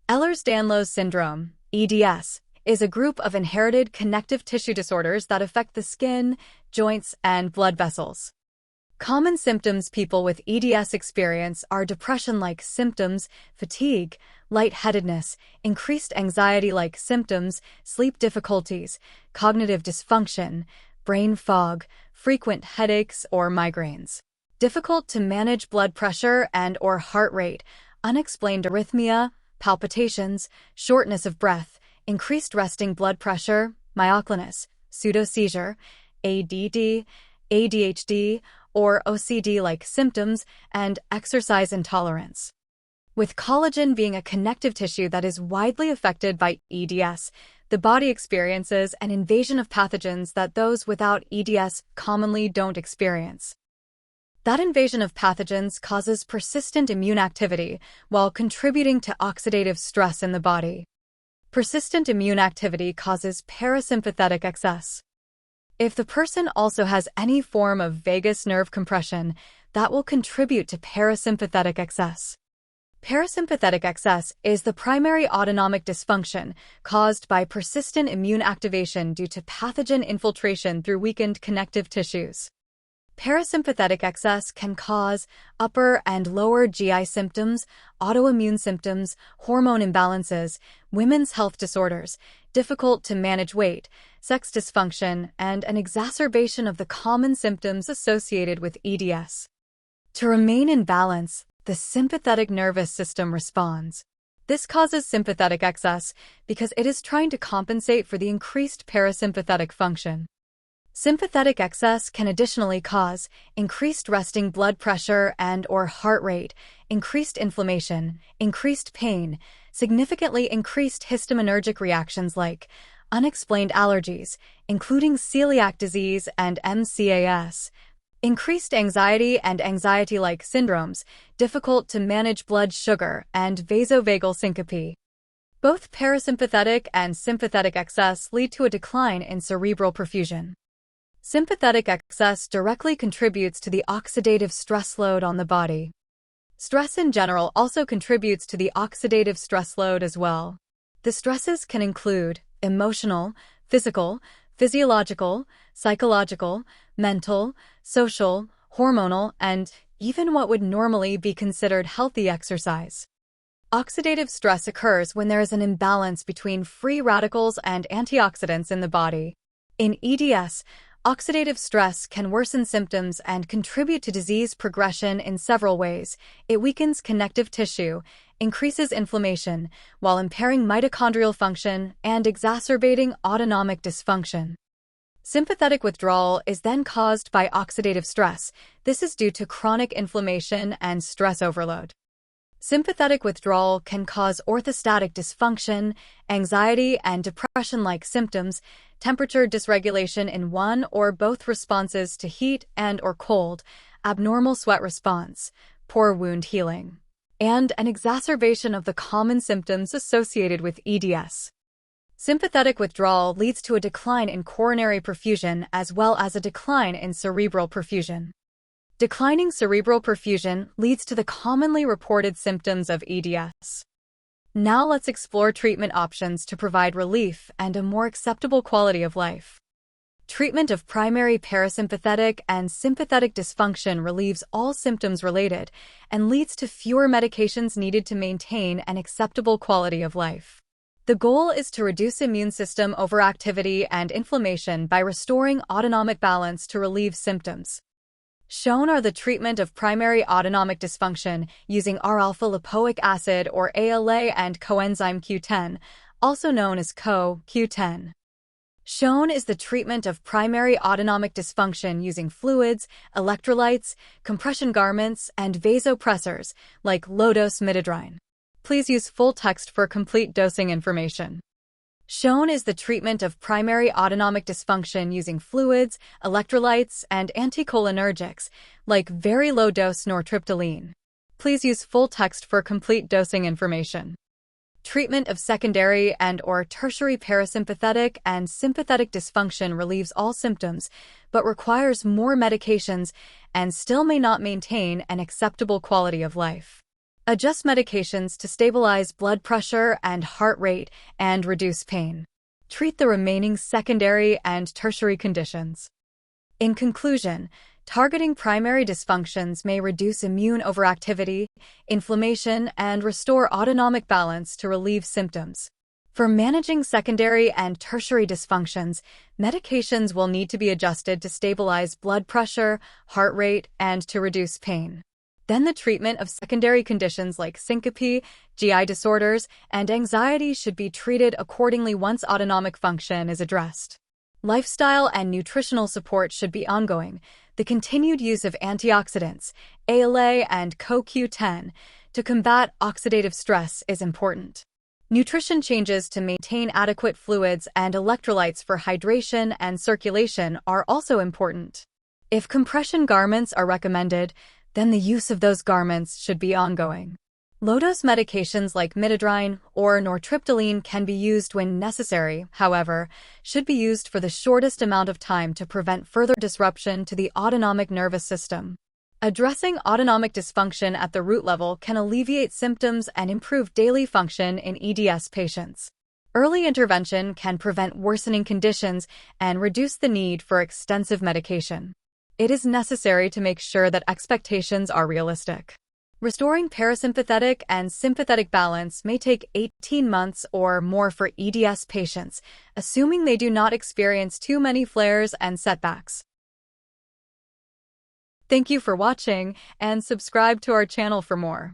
Ehlers-Danlos Syndrome, EDS, is a group of inherited connective tissue disorders that affect the skin, joints, and blood vessels. Common symptoms people with EDS experience are depression-like symptoms, fatigue, lightheadedness, increased anxiety-like symptoms, sleep difficulties, cognitive dysfunction, brain fog, frequent headaches or migraines, difficult to manage blood pressure and/or heart rate, unexplained arrhythmia, palpitations, shortness of breath, increased resting blood pressure, myoclonus, pseudoseizure, ADD, ADHD, or OCD-like symptoms, and exercise intolerance. With collagen being a connective tissue that is widely affected by EDS, the body experiences an invasion of pathogens that those without EDS commonly don't experience. That invasion of pathogens causes persistent immune activity while contributing to oxidative stress in the body. Persistent immune activity causes parasympathetic excess. If the person also has any form of vagus nerve compression, that will contribute to parasympathetic excess. Parasympathetic excess is the primary autonomic dysfunction caused by persistent immune activation due to pathogen infiltration through weakened connective tissues. Parasympathetic excess can cause upper and lower GI symptoms, autoimmune symptoms, hormone imbalances, women's health disorders, difficult to manage weight, sex dysfunction, and an exacerbation of the common symptoms associated with EDS. To remain in balance, the sympathetic nervous system responds. This causes sympathetic excess because it is trying to compensate for the increased parasympathetic function. Sympathetic excess can additionally cause increased resting blood pressure and/or heart rate, increased inflammation, increased pain, significantly increased histaminergic reactions like unexplained allergies, including celiac disease and MCAS, increased anxiety and anxiety-like syndromes, difficult to manage blood sugar, and vasovagal syncope. Both parasympathetic and sympathetic excess lead to a decline in cerebral perfusion. Sympathetic excess directly contributes to the oxidative stress load on the body. Stress in general also contributes to the oxidative stress load as well. The stresses can include emotional, physical, physiological, psychological, mental, social, hormonal, and even what would normally be considered healthy exercise. Oxidative stress occurs when there is an imbalance between free radicals and antioxidants in the body. In EDS, oxidative stress can worsen symptoms and contribute to disease progression in several ways. It weakens connective tissue, increases inflammation, while impairing mitochondrial function and exacerbating autonomic dysfunction. Sympathetic withdrawal is then caused by oxidative stress. This is due to chronic inflammation and stress overload. Sympathetic withdrawal can cause orthostatic dysfunction, anxiety and depression-like symptoms, temperature dysregulation in one or both responses to heat and/or cold, abnormal sweat response, poor wound healing, and an exacerbation of the common symptoms associated with EDS. Sympathetic withdrawal leads to a decline in coronary perfusion as well as a decline in cerebral perfusion. Declining cerebral perfusion leads to the commonly reported symptoms of EDS. Now let's explore treatment options to provide relief and a more acceptable quality of life. Treatment of primary parasympathetic and sympathetic dysfunction relieves all symptoms related and leads to fewer medications needed to maintain an acceptable quality of life. The goal is to reduce immune system overactivity and inflammation by restoring autonomic balance to relieve symptoms. Shown are the treatment of primary autonomic dysfunction using R-alpha-lipoic acid or ALA and coenzyme Q10, also known as CoQ10. Shown is the treatment of primary autonomic dysfunction using fluids, electrolytes, compression garments, and vasopressors like low-dose midodrine. Please use full text for complete dosing information. Shown is the treatment of primary autonomic dysfunction using fluids, electrolytes, and anticholinergics, like very low-dose nortriptyline. Please use full text for complete dosing information. Treatment of secondary and/or tertiary parasympathetic and sympathetic dysfunction relieves all symptoms, but requires more medications and still may not maintain an acceptable quality of life. Adjust medications to stabilize blood pressure and heart rate and reduce pain. Treat the remaining secondary and tertiary conditions. In conclusion, targeting primary dysfunctions may reduce immune overactivity, inflammation, and restore autonomic balance to relieve symptoms. For managing secondary and tertiary dysfunctions, medications will need to be adjusted to stabilize blood pressure, heart rate, and to reduce pain. Then the treatment of secondary conditions like syncope, GI disorders, and anxiety should be treated accordingly once autonomic function is addressed. Lifestyle and nutritional support should be ongoing. The continued use of antioxidants, ALA and CoQ10, to combat oxidative stress is important. Nutrition changes to maintain adequate fluids and electrolytes for hydration and circulation are also important. If compression garments are recommended, then the use of those garments should be ongoing. Low-dose medications like midodrine or nortriptyline can be used when necessary, however, should be used for the shortest amount of time to prevent further disruption to the autonomic nervous system. Addressing autonomic dysfunction at the root level can alleviate symptoms and improve daily function in EDS patients. Early intervention can prevent worsening conditions and reduce the need for extensive medication. It is necessary to make sure that expectations are realistic. Restoring parasympathetic and sympathetic balance may take 18 months or more for EDS patients, assuming they do not experience too many flares and setbacks. Thank you for watching, and subscribe to our channel for more.